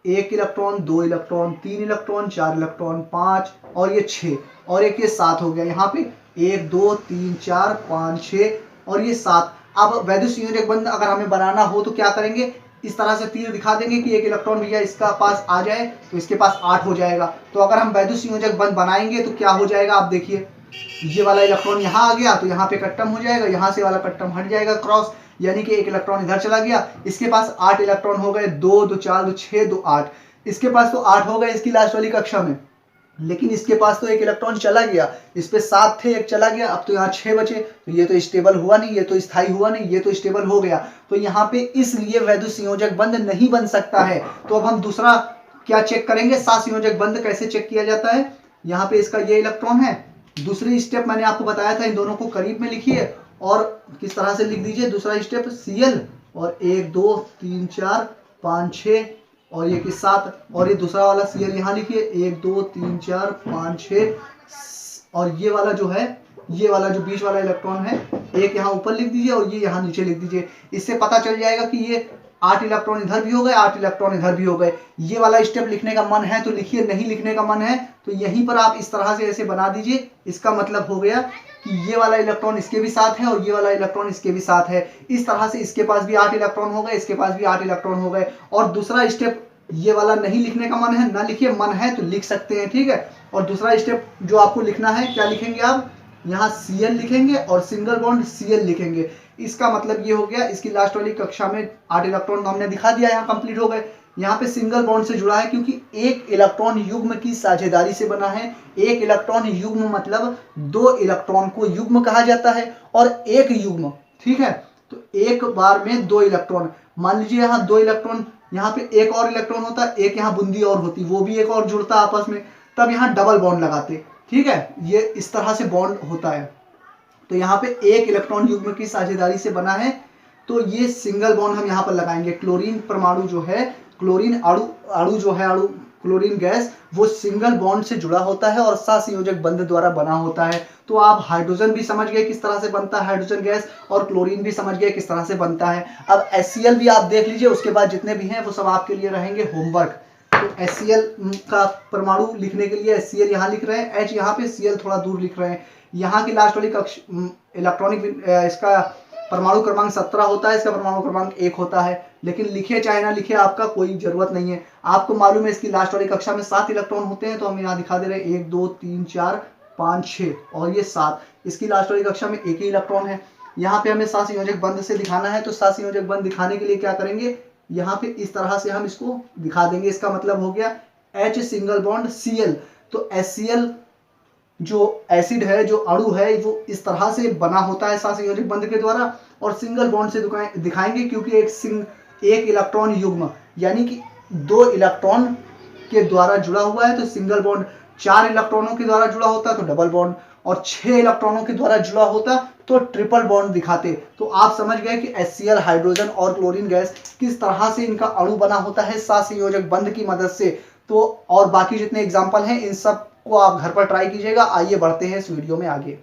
1 इलेक्ट्रॉन, 2 इलेक्ट्रॉन, 3 इलेक्ट्रॉन, 4 इलेक्ट्रॉन, 5 और ये 6 और एक ये 7 हो गया। यहाँ पे 1 2 3 4 5 6 और ये 7। अब वैद्युत संयोजक बंध अगर हमें बनाना हो तो क्या करेंगे? इस तरह से तीर दिखा देंगे कि 1 इलेक्ट्रॉन भैया इसका पास आ जाए तो इसके पास 8 हो जाएगा। तो अगर हम वैद्युत संयोजक बंध बनाएंगे तो क्या हो जाएगा? आप देखिए, ये वाला इलेक्ट्रॉन यहाँ आ गया तो यहाँ पे कट्टम हो जाएगा, यहाँ से वाला कट्टम हट जाएगा क्रॉस, यानी कि 1 इलेक्ट्रॉन इधर चला गया। इसके पास 8 इलेक्ट्रॉन हो गए, 2 2 4 2 6 2 8। इसके पास तो 8 हो गए इसकी लास्ट वाली कक्षा में, लेकिन इसके पास तो 1 इलेक्ट्रॉन चला गया, इस पे 7 थे, 1 चला गया, अब तो यहाँ 6 बचे। तो ये तो स्टेबल हुआ नहीं, ये तो स्थायी हुआ नहीं, ये तो स्टेबल हो गया। तो यहाँ पे इसलिए वैद्युत संयोजक बंध नहीं बन सकता है। तो अब हम दूसरा क्या चेक करेंगे? सहसंयोजक बंध कैसे चेक किया जाता है? यहाँ पे इसका ये इलेक्ट्रॉन है, दूसरी स्टेप मैंने आपको बताया था, इन दोनों को करीब में लिखिए और किस तरह से लिख दीजिए। दूसरा स्टेप Cl और 1 2 3 4 5 6 और ये कि 7, और ये दूसरा वाला Cl यहाँ लिखिए, 1 2 3 4 5 6, और ये वाला जो है, ये वाला जो बीच वाला इलेक्ट्रॉन है, एक यहाँ ऊपर लिख दीजिए और ये यहाँ नीचे लिख दीजिए। इससे पता चल जाएगा कि ये 8 इलेक्ट्रॉन इधर भी हो गए, 8 इलेक्ट्रॉन इधर भी हो गए। ये वाला स्टेप लिखने का मन है तो लिखिए, नहीं लिखने का मन है तो यहीं पर आप इस तरह से ऐसे बना दीजिए। इसका मतलब हो गया कि ये वाला इलेक्ट्रॉन इसके भी साथ है और ये वाला इलेक्ट्रॉन इसके भी साथ है। इस तरह से इसके पास भी 8 इलेक्ट्रॉन हो गए, इसके पास भी 8 इलेक्ट्रॉन हो गए। और दूसरा स्टेप, ये वाला नहीं लिखने का मन है, ना लिखिए, मन है तो लिख सकते हैं, ठीक है। और दूसरा स्टेप जो आपको लिखना है, क्या लिखेंगे आप? यहाँ Cl लिखेंगे और सिंगल बॉन्ड Cl लिखेंगे। इसका मतलब ये हो गया, इसकी लास्ट वाली कक्षा में 8 इलेक्ट्रॉन तो हमने दिखा दिया, यहाँ कंप्लीट हो गए। यहाँ पे सिंगल बॉन्ड से जुड़ा है क्योंकि 1 इलेक्ट्रॉन युग्म की साझेदारी से बना है। 1 इलेक्ट्रॉन युग्म मतलब 2 इलेक्ट्रॉन को युग्म कहा जाता है और 1 युग्म, ठीक है। तो एक बार में 2 इलेक्ट्रॉन, मान लीजिए यहाँ 2 इलेक्ट्रॉन, यहाँ पे एक और इलेक्ट्रॉन होता, एक यहाँ बूंदी और होती, वो भी एक और जुड़ता आपस में, तब यहाँ डबल बॉन्ड लगाते, ठीक है। ये इस तरह से बॉन्ड होता है। तो यहाँ पे 1 इलेक्ट्रॉन युग्म की साझेदारी से बना है, तो ये सिंगल बॉन्ड हम यहाँ पर लगाएंगे। क्लोरीन परमाणु जो है, क्लोरीन अणु जो है, क्लोरीन गैस, वो सिंगल बॉन्ड से जुड़ा होता है और सहसंयोजक बंध द्वारा बना होता है। तो आप हाइड्रोजन भी समझ गए किस तरह से बनता है हाइड्रोजन गैस, और क्लोरीन भी समझ गए किस तरह से बनता है। अब HCl भी आप देख लीजिए, उसके बाद जितने भी हैं वो सब आपके लिए रहेंगे होमवर्क। तो HCl का परमाणु लिखने के लिए HCl यहाँ लिख रहे हैं, H यहाँ पे, Cl थोड़ा दूर लिख रहे हैं। यहाँ की लास्ट वाली इलेक्ट्रॉनिक इसका परमाणु क्रमांक 17 होता है, इसका परमाणु क्रमांक 1 होता है। लेकिन लिखिए चाहे ना लिखिए, आपका कोई जरूरत नहीं है। आपको मालूम है इसकी लास्ट वाली कक्षा में 7 इलेक्ट्रॉन होते हैं, तो हम यहाँ दिखा दे रहे हैं 1 2 3 4 5 6 और ये 7। इसकी लास्ट वाली कक्षा में 1 ही इलेक्ट्रॉन है। यहाँ पे हमें सहसंयोजक बंध से दिखाना है, तो सहसंयोजक बंध दिखाने के लिए क्या करेंगे? यहाँ पे इस तरह से हम इसको दिखा देंगे। इसका मतलब हो गया H सिंगल बॉन्ड Cl। तो HCl जो एसिड है, जो अणु है, वो इस तरह से बना होता है सहसंयोजक बंध के द्वारा, और सिंगल बॉन्ड से दिखाएंगे क्योंकि एक इलेक्ट्रॉन युग्म यानी कि 2 इलेक्ट्रॉन के द्वारा जुड़ा हुआ है तो सिंगल बॉन्ड, 4 इलेक्ट्रॉनों के द्वारा जुड़ा होता तो डबल बॉन्ड, और 6 इलेक्ट्रॉनों के द्वारा जुड़ा होता तो ट्रिपल बॉन्ड दिखाते। तो आप समझ गए कि HCl, हाइड्रोजन और क्लोरीन गैस किस तरह से इनका अणु बना होता है सहसंयोजक बंध की मदद से। तो और बाकी जितने एग्जाम्पल हैं इन सब को आप घर पर ट्राई कीजिएगा। आइए बढ़ते हैं इस वीडियो में आगे।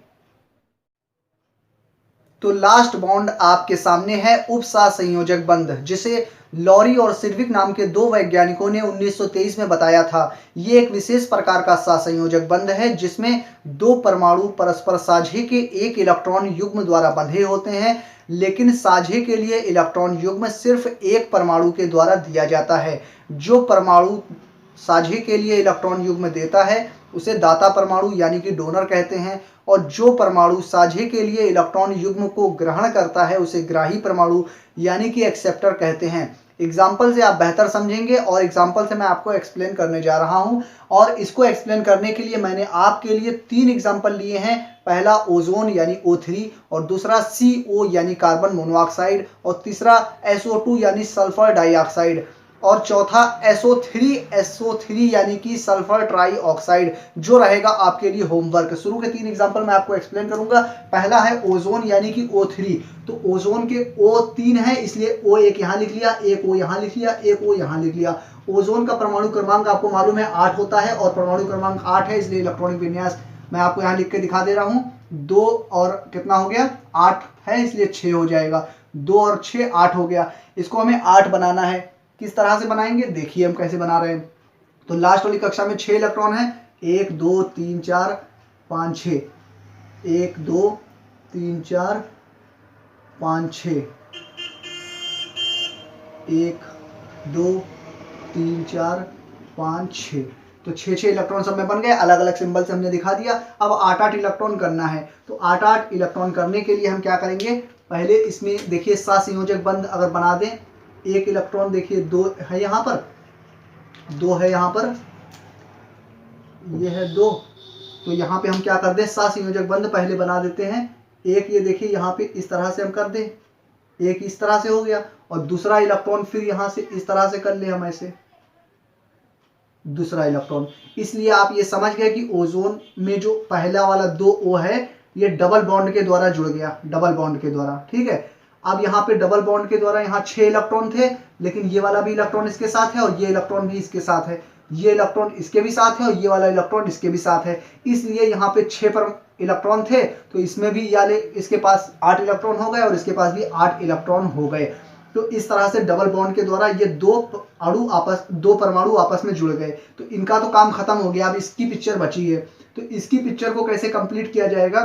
तो लास्ट बॉन्ड आपके सामने है उपसहसंयोजक बंध, जिसे लॉरी और सिडविक नाम के 2 वैज्ञानिकों ने 1923 में बताया था। ये एक विशेष प्रकार का सहसंयोजक बंध है जिसमें 2 परमाणु परस्पर साझे के 1 इलेक्ट्रॉन युग्म द्वारा बंधे होते हैं, लेकिन साझे के लिए इलेक्ट्रॉन युग्म सिर्फ 1 परमाणु के द्वारा दिया जाता है। जो परमाणु साझे के लिए इलेक्ट्रॉन युग्म देता है उसे दाता परमाणु यानी कि डोनर कहते हैं, और जो परमाणु साझे के लिए इलेक्ट्रॉन युग्म को ग्रहण करता है उसे ग्राही परमाणु यानी कि एक्सेप्टर कहते हैं। एग्जाम्पल से आप बेहतर समझेंगे और एग्जाम्पल से मैं आपको एक्सप्लेन करने जा रहा हूं, और इसको एक्सप्लेन करने के लिए मैंने आपके लिए 3 एग्जाम्पल लिए हैं। पहला ओजोन यानी O3, और दूसरा CO यानी कार्बन मोनोऑक्साइड, और तीसरा SO2 यानी सल्फर डाइऑक्साइड, और चौथा SO3 यानी कि सल्फर ट्राईऑक्साइड, जो रहेगा आपके लिए होमवर्क। शुरू के 3 एग्जाम्पल मैं आपको एक्सप्लेन करूंगा। पहला है ओजोन यानी कि O3, तो ओजोन के O 3 है, इसलिए O एक यहाँ लिख लिया, एक O यहाँ लिख लिया, एक O यहाँ लिख लिया। ओजोन का परमाणु क्रमांक आपको मालूम है 8 होता है, और परमाणु क्रमांक 8 है, इसलिए इलेक्ट्रॉनिक विन्यास मैं आपको यहाँ लिख के दिखा दे रहा हूँ। 2 और कितना हो गया, 8 है, इसलिए 6 हो जाएगा। 2 और 6 8 हो गया। इसको हमें 8 बनाना है। किस तरह से बनाएंगे देखिए हम कैसे बना रहे हैं। तो लास्ट वाली कक्षा में 6 इलेक्ट्रॉन है, 1 2 3 4 5 6, 1 2 3 4 5 6, 1 2 3 4 5 6, तो 6 इलेक्ट्रॉन सब में बन गए। अलग अलग सिंबल से हमने दिखा दिया। अब 8 इलेक्ट्रॉन करना है, तो 8 इलेक्ट्रॉन करने के लिए हम क्या करेंगे, पहले इसमें देखिए सहसंयोजक बंध अगर बना दें। 1 इलेक्ट्रॉन देखिए 2 है यहाँ पर, 2 है यहाँ पर, ये है 2, तो यहाँ पे हम क्या कर दें, सहसंयोजक बंध पहले बना देते हैं। एक ये देखिए यहाँ पे इस तरह से हम कर दें, एक इस तरह से हो गया, और दूसरा इलेक्ट्रॉन फिर यहाँ से इस तरह से कर ले हम ऐसे, दूसरा इलेक्ट्रॉन। इसलिए आप ये समझ गए कि ओजोन में जो पहला वाला 2 O है ये डबल बॉन्ड के द्वारा जुड़ गया, डबल बॉन्ड के द्वारा, ठीक है। अब यहाँ पे डबल बॉन्ड के द्वारा यहाँ 6 इलेक्ट्रॉन थे, लेकिन ये वाला भी इलेक्ट्रॉन इसके साथ है और ये इलेक्ट्रॉन भी इसके साथ है, ये इलेक्ट्रॉन इसके भी साथ है और ये वाला इलेक्ट्रॉन इसके भी साथ है। इसलिए यहाँ पे 6 पर इलेक्ट्रॉन थे, तो इसमें भी याले इसके पास 8 इलेक्ट्रॉन हो गए और इसके पास भी 8 इलेक्ट्रॉन हो गए। तो इस तरह से डबल बॉन्ड के द्वारा ये दो परमाणु आपस में जुड़ गए। तो इनका तो काम खत्म हो गया, अब इसकी पिक्चर बची है। तो इसकी पिक्चर को कैसे कंप्लीट किया जाएगा,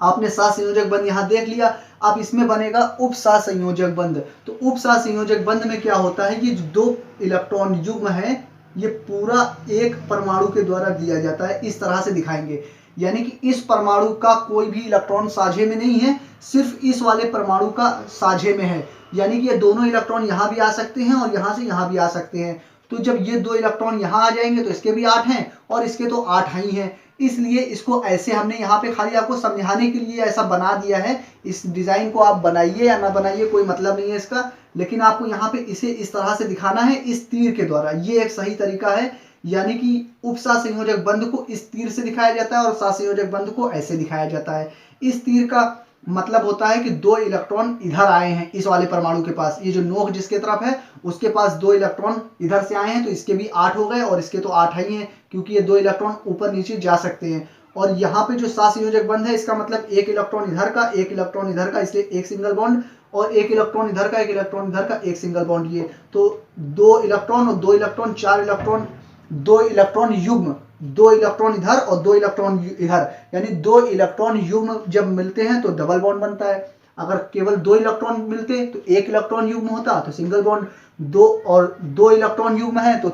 आपने सहसंयोजक बंध यहाँ देख लिया। अब इसमें बनेगा उप सहसंयोजक बंध। तो उप सहसंयोजक बंध में क्या होता है, ये जो 2 इलेक्ट्रॉन युग्म है ये पूरा एक परमाणु के द्वारा दिया जाता है। इस तरह से दिखाएंगे, यानी कि इस परमाणु का कोई भी इलेक्ट्रॉन साझे में नहीं है, सिर्फ इस वाले परमाणु का साझे में है। यानी कि ये दोनों इलेक्ट्रॉन यहाँ भी आ सकते हैं और यहाँ से यहाँ भी आ सकते हैं। तो जब ये 2 इलेक्ट्रॉन यहाँ आ जाएंगे तो इसके भी 8 हैं और इसके तो 8 ही हैं। इसलिए इसको ऐसे हमने यहाँ पे खाली आपको समझाने के लिए ऐसा बना दिया है। इस डिजाइन को आप बनाइए या ना बनाइए कोई मतलब नहीं है इसका, लेकिन आपको यहाँ पे इसे इस तरह से दिखाना है, इस तीर के द्वारा। ये एक सही तरीका है, यानी कि उप सहसंयोजक बंध को इस तीर से दिखाया जाता है और सहसंयोजक बंध को ऐसे दिखाया जाता है। इस तीर का मतलब होता है कि 2 इलेक्ट्रॉन इधर आए हैं इस वाले परमाणु के पास, ये जो नोक जिसके तरफ है उसके पास 2 इलेक्ट्रॉन इधर से आए हैं, तो इसके भी 8 हो गए और इसके तो 8 ही हैं, क्योंकि ये 2 इलेक्ट्रॉन ऊपर नीचे जा सकते हैं। और यहाँ पे जो सहसंयोजक बंध है इसका मतलब 1 इलेक्ट्रॉन इधर का, 1 इलेक्ट्रॉन इधर का, इसलिए एक सिंगल बॉन्ड, और 1 इलेक्ट्रॉन इधर का, 1 इलेक्ट्रॉन इधर का, एक सिंगल बॉन्ड। ये तो 2 इलेक्ट्रॉन और 2 इलेक्ट्रॉन, 4 इलेक्ट्रॉन, 2 इलेक्ट्रॉन युग्म, 2 इलेक्ट्रॉन इधर और 2 इलेक्ट्रॉन इधर, यानी 2 इलेक्ट्रॉन युग्म जब मिलते हैं तो डबल बॉन्ड बनता है। अगर केवल 2 इलेक्ट्रॉन मिलते तो 1 इलेक्ट्रॉन युग्म होता तो सिंगल बॉन्ड, 2 इलेक्ट्रॉन युग्म है तो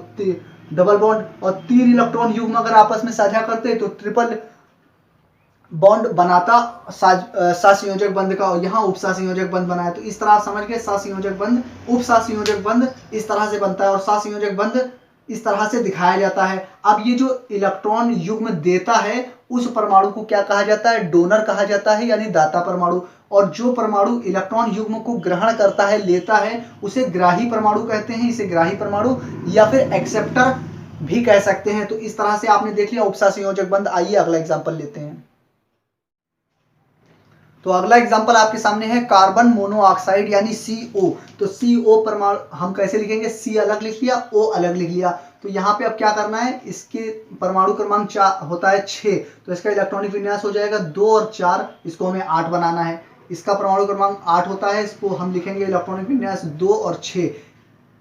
डबल बॉन्ड, और 3 इलेक्ट्रॉन युग्म अगर आपस में साझा करते तो ट्रिपल बॉन्ड बनाता सहसंयोजक बंध का, और यहाँ उप सहसंयोजक बंध बनाया। तो इस तरह आप समझ गए सहसंयोजक बंध, उप सहसंयोजक बंध इस तरह से बनता है और सहसंयोजक बंध इस तरह से दिखाया जाता है। अब ये जो इलेक्ट्रॉन युग्म देता है उस परमाणु को क्या कहा जाता है, डोनर कहा जाता है, यानी दाता परमाणु। और जो परमाणु इलेक्ट्रॉन युग्म को ग्रहण करता है, लेता है, उसे ग्राही परमाणु कहते हैं। इसे ग्राही परमाणु या फिर एक्सेप्टर भी कह सकते हैं। तो इस तरह से आपने देख लिया उप सहसंयोजक बंध। आइए अगला एग्जाम्पल लेते हैं। तो अगला एग्जांपल आपके सामने है कार्बन मोनोऑक्साइड यानी CO। तो CO परमाणु हम कैसे लिखेंगे, C अलग लिख लिया, O अलग लिख लिया। तो यहाँ पे अब क्या करना है, इसके परमाणु क्रमांक 4 होता है 6, तो इसका इलेक्ट्रॉनिक विन्यास हो जाएगा 2 और 4, इसको हमें 8 बनाना है। इसका परमाणु क्रमांक 8 होता है, इसको हम लिखेंगे इलेक्ट्रॉनिक विन्यास 2 और 6,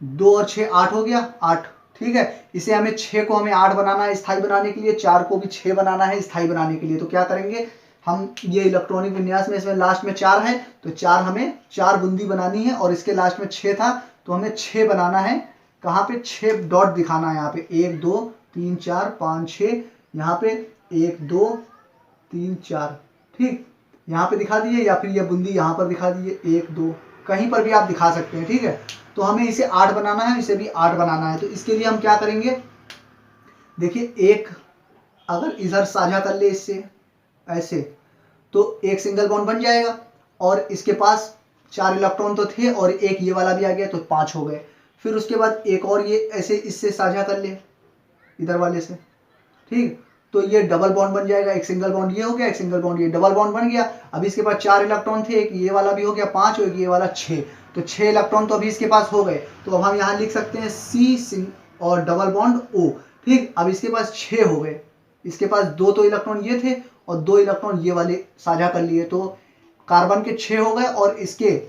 2 और 6 8 हो गया, 8, ठीक है। इसे हमें 6 को हमें 8 बनाना है स्थायी बनाने के लिए, 4 को भी 6 बनाना है स्थायी बनाने के लिए। तो क्या करेंगे हम, ये इलेक्ट्रॉनिक विन्यास में इसमें लास्ट में 4 है तो 4 हमें 4 बूंदी बनानी है, और इसके लास्ट में 6 था तो हमें 6 बनाना है। कहाँ पे, 6 डॉट दिखाना है यहाँ पे, 1 2 3 4 5 6, यहाँ पे 1 2 3 4, ठीक, यहाँ पे दिखा दीजिए या फिर ये बूंदी यहाँ पर दिखा दीजिए 1 2, कहीं पर भी आप दिखा सकते हैं, ठीक है। तो हमें इसे 8 बनाना है, इसे भी 8 बनाना है। तो इसके लिए हम क्या करेंगे, देखिए एक अगर इधर साझा कर ले इससे ऐसे, तो एक सिंगल बॉन्ड बन जाएगा और इसके पास 4 इलेक्ट्रॉन तो थे और एक ये वाला भी आ गया तो 5 हो गए। फिर उसके बाद एक और ये ऐसे इससे साझा कर ले इधर वाले से, ठीक, तो ये डबल बॉन्ड बन जाएगा। एक सिंगल बॉन्ड ये हो गया, एक सिंगल बॉन्ड ये, डबल बॉन्ड बन गया। अभी इसके पास 4 इलेक्ट्रॉन थे, एक ये वाला भी हो गया 5 और एक ये वाला 6, तो 6 इलेक्ट्रॉन तो अभी इसके पास हो गए। तो अब हम यहाँ लिख सकते हैं C और डबल बॉन्ड O, ठीक। अब इसके पास 6 हो गए, इसके पास 2 तो इलेक्ट्रॉन ये थे और 2 इलेक्ट्रॉन ये वाले साझा कर लिए, तो कार्बन के 6 हो गए और इसके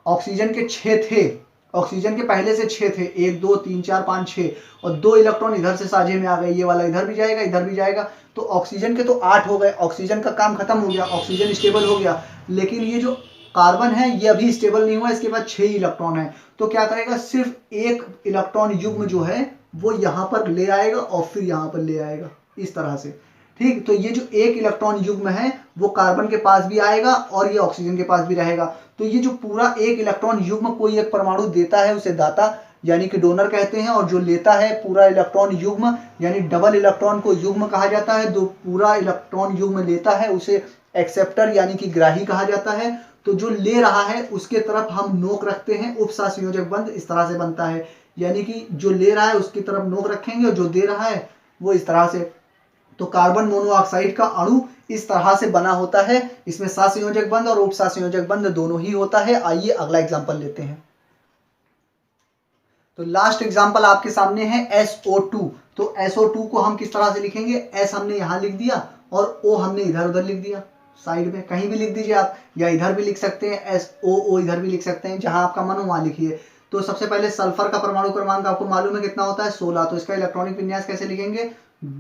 ऑक्सीजन के 6 थे, ऑक्सीजन के पहले से 6 थे, 1 2 3 4 5 6, और 2 इलेक्ट्रॉन इधर से साझे में आ गए, ये वाला इधर भी जाएगा इधर भी जाएगा, तो ऑक्सीजन के तो 8 हो गए। ऑक्सीजन का काम खत्म हो गया, ऑक्सीजन स्टेबल हो गया, लेकिन ये जो कार्बन है ये अभी स्टेबल नहीं हुआ, इसके पास 6 इलेक्ट्रॉन है। तो क्या करेगा, सिर्फ एक इलेक्ट्रॉन युग्म जो है वो यहाँ पर ले आएगा और फिर यहाँ पर ले आएगा इस तरह से, ठीक। तो ये जो एक इलेक्ट्रॉन युग्म है वो कार्बन के पास भी आएगा और ये ऑक्सीजन के पास भी रहेगा। तो ये जो पूरा एक इलेक्ट्रॉन युग्म कोई एक परमाणु देता है उसे दाता यानी कि डोनर कहते हैं, और जो लेता है पूरा इलेक्ट्रॉन युग्म यानी डबल इलेक्ट्रॉन को युग्म कहा जाता है। जो पूरा इलेक्ट्रॉन युग्म लेता है उसे एक्सेप्टर यानी कि ग्राही कहा जाता है। तो जो ले रहा है उसके तरफ हम नोक रखते हैं, उपसंयोजक बंध इस तरह से बनता है, यानी कि जो ले रहा है उसकी तरफ नोक रखेंगे और जो दे रहा है वो इस तरह से। तो कार्बन मोनोऑक्साइड का अणु इस तरह से बना होता है, इसमें सहसंयोजक बंध और उपसंयोजक बंध दोनों ही होता है। आइए अगला एग्जांपल लेते हैं। तो लास्ट एग्जांपल आपके सामने है SO2। तो SO2 को हम किस तरह से लिखेंगे, S हमने यहां लिख दिया और O हमने इधर उधर लिख दिया, साइड में कहीं भी लिख दीजिए आप, या इधर भी लिख सकते हैं SOO, इधर भी लिख सकते हैं, जहां आपका मन हो वहां लिखिए। तो सबसे पहले सल्फर का परमाणु क्रमांक आपको मालूम है कितना होता है, 16। तो इसका इलेक्ट्रॉनिक विन्यास कैसे लिखेंगे,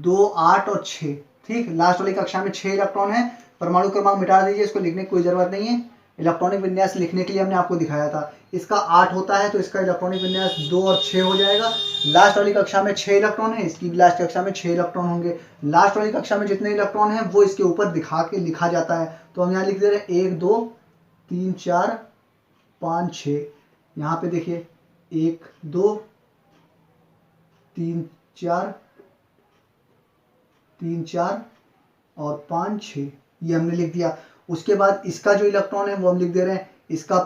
2 8 और 6, ठीक। लास्ट वाली कक्षा में 6 इलेक्ट्रॉन है, परमाणु क्रमांक मिटा दीजिए, इसको लिखने की कोई जरूरत नहीं है। इलेक्ट्रॉनिक विन्यास लिखने के लिए हमने आपको दिखाया था। इसका 8 होता है तो इसका इलेक्ट्रॉनिक विन्यास 2 और 6 हो जाएगा। लास्ट वाली कक्षा में 6 इलेक्ट्रॉन है, इसकी भी लास्ट कक्षा में 6 इलेक्ट्रॉन होंगे। लास्ट वाली कक्षा में जितने इलेक्ट्रॉन है वो इसके ऊपर दिखा के लिखा जाता है। तो हम यहाँ लिख दे रहे हैं 1 2 3 4 5 6। यहाँ पे देखिए 1 2 3 4 3 4 और 5 6, ये हमने लिख दिया। उसके बाद इसका जो इलेक्ट्रॉन है वो हम लिख दे रहे हैं, इसका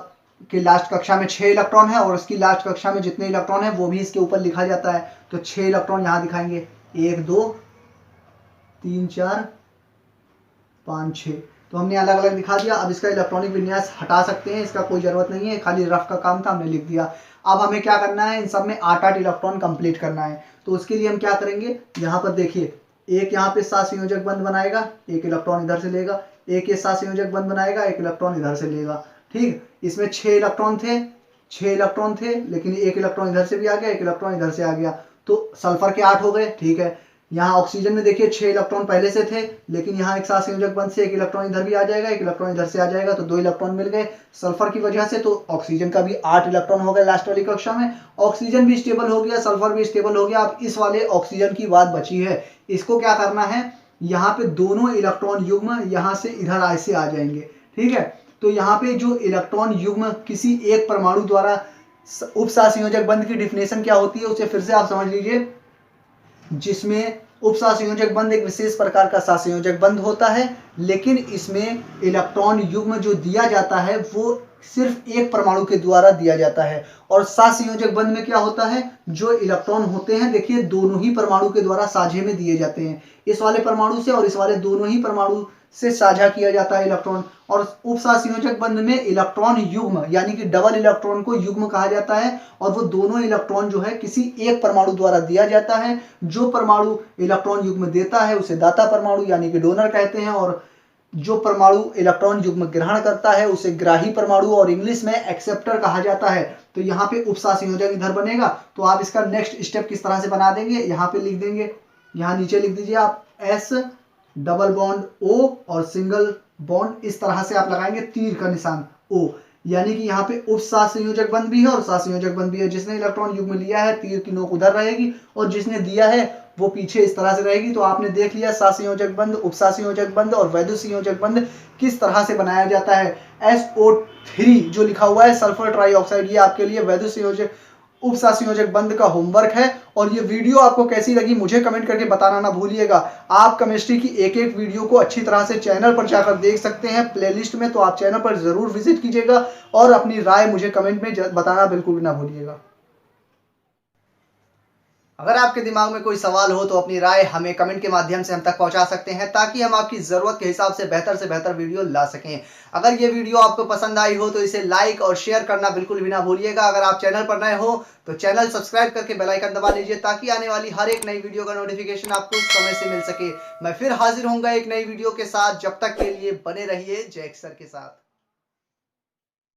के लास्ट कक्षा में 6 इलेक्ट्रॉन है और इसकी लास्ट कक्षा में जितने इलेक्ट्रॉन है वो भी इसके ऊपर लिखा जाता है। तो 6 इलेक्ट्रॉन यहाँ दिखाएंगे, 1 2 3 4 5 6। तो हमने अलग अलग दिखा दिया। अब इसका इलेक्ट्रॉनिक विन्यास हटा सकते हैं, इसका कोई जरूरत नहीं है, खाली रफ का काम था हमने लिख दिया। अब हमें क्या करना है, इन सब में 8-8 इलेक्ट्रॉन कंप्लीट करना है। तो उसके लिए हम क्या करेंगे, यहाँ पर देखिए एक यहाँ पे सहसंयोजक बंध बनाएगा, एक इलेक्ट्रॉन इधर से लेगा, एक ये सहसंयोजक बंध बनाएगा, एक इलेक्ट्रॉन इधर से लेगा, ठीक। इसमें 6 इलेक्ट्रॉन थे, लेकिन एक इलेक्ट्रॉन इधर से भी आ गया, एक इलेक्ट्रॉन इधर से आ गया, तो सल्फर के 8 हो गए, ठीक है। यहाँ ऑक्सीजन में देखिए 6 इलेक्ट्रॉन पहले से थे, लेकिन यहाँ एक सहसंयोजक बंध से एक इलेक्ट्रॉन इधर भी आ जाएगा, एक इलेक्ट्रॉन इधर से आ जाएगा, तो 2 इलेक्ट्रॉन मिल गए सल्फर की वजह से। तो ऑक्सीजन का भी 8 इलेक्ट्रॉन हो गए लास्ट वाली कक्षा में। ऑक्सीजन भी स्टेबल हो गया, सल्फर भी स्टेबल हो गया। अब इस वाले ऑक्सीजन की बात बची है, इसको क्या करना है, यहाँ पे दोनों इलेक्ट्रॉन युग्म यहाँ से इधर ऐसे आ जाएंगे, ठीक है। तो यहाँ पे जो इलेक्ट्रॉन युग्म किसी एक परमाणु द्वारा उपसंयोजक बंध की डिफिनेशन क्या होती है उसे फिर से आप समझ लीजिए, जिसमें उपसंयोजक बंध एक विशेष प्रकार का सहसंयोजक बंध होता है, लेकिन इसमें इलेक्ट्रॉन युग्म जो दिया जाता है वो सिर्फ एक परमाणु के द्वारा दिया जाता है। और सहसंयोजक बंध में क्या होता है, जो इलेक्ट्रॉन होते हैं देखिए दोनों ही परमाणु के द्वारा साझे में दिए जाते हैं, इस वाले परमाणु से और इस वाले दोनों ही परमाणु से साझा किया जाता है इलेक्ट्रॉन। और उपसंयोजक बंध में इलेक्ट्रॉन युग्म यानी कि डबल इलेक्ट्रॉन को युग्म कहा जाता है, और वो दोनों इलेक्ट्रॉन जो है किसी एक परमाणु द्वारा दिया जाता है। जो परमाणु इलेक्ट्रॉन युग्म देता है उसे दाता परमाणु यानी कि डोनर कहते हैं, और जो परमाणु इलेक्ट्रॉन युग्म ग्रहण करता है उसे ग्राही परमाणु और इंग्लिश में एक्सेप्टर कहा जाता है। तो यहाँ पे उपसंयोजक इधर बनेगा, तो आप इसका नेक्स्ट स्टेप किस तरह से बना देंगे, यहाँ पे लिख देंगे, यहाँ नीचे लिख दीजिए आप S डबल बॉन्ड O और सिंगल बॉन्ड इस तरह से आप लगाएंगे, तीर का निशान O, यानी कि यहाँ पे उपसंयोजक बंध भी है और सहसंयोजक बंध भी है। जिसने इलेक्ट्रॉन युग्म लिया है तीर की नोक उधर रहेगी, और जिसने दिया है वो पीछे इस तरह से रहेगी। तो आपने देख लिया सहसंयोजक बंध, उपसहसंयोजक बंध और वैद्युत बंध किस तरह से बनाया जाता है। SO3 जो लिखा हुआ है सल्फर ट्राइऑक्साइड, ये आपके लिए वैद्युत उपसहसंयोजक बंध का होमवर्क है। और ये वीडियो आपको कैसी लगी मुझे कमेंट करके बताना ना भूलिएगा। आप केमिस्ट्री की एक एक वीडियो को अच्छी तरह से चैनल पर जाकर देख सकते हैं प्लेलिस्ट में, तो आप चैनल पर जरूर विजिट कीजिएगा और अपनी राय मुझे कमेंट में बताना बिल्कुल भी ना भूलिएगा। अगर आपके दिमाग में कोई सवाल हो तो अपनी राय हमें कमेंट के माध्यम से हम तक पहुंचा सकते हैं, ताकि हम आपकी जरूरत के हिसाब से बेहतर वीडियो ला सकें। अगर ये वीडियो आपको पसंद आई हो तो इसे लाइक और शेयर करना बिल्कुल भी ना भूलिएगा। अगर आप चैनल पर नए हो तो चैनल सब्सक्राइब करके बेल आइकन दबा लीजिए, ताकि आने वाली हर एक नई वीडियो का नोटिफिकेशन आपको समय से मिल सके। मैं फिर हाजिर होऊंगा एक नई वीडियो के साथ, जब तक के लिए बने रहिए जय सर के साथ।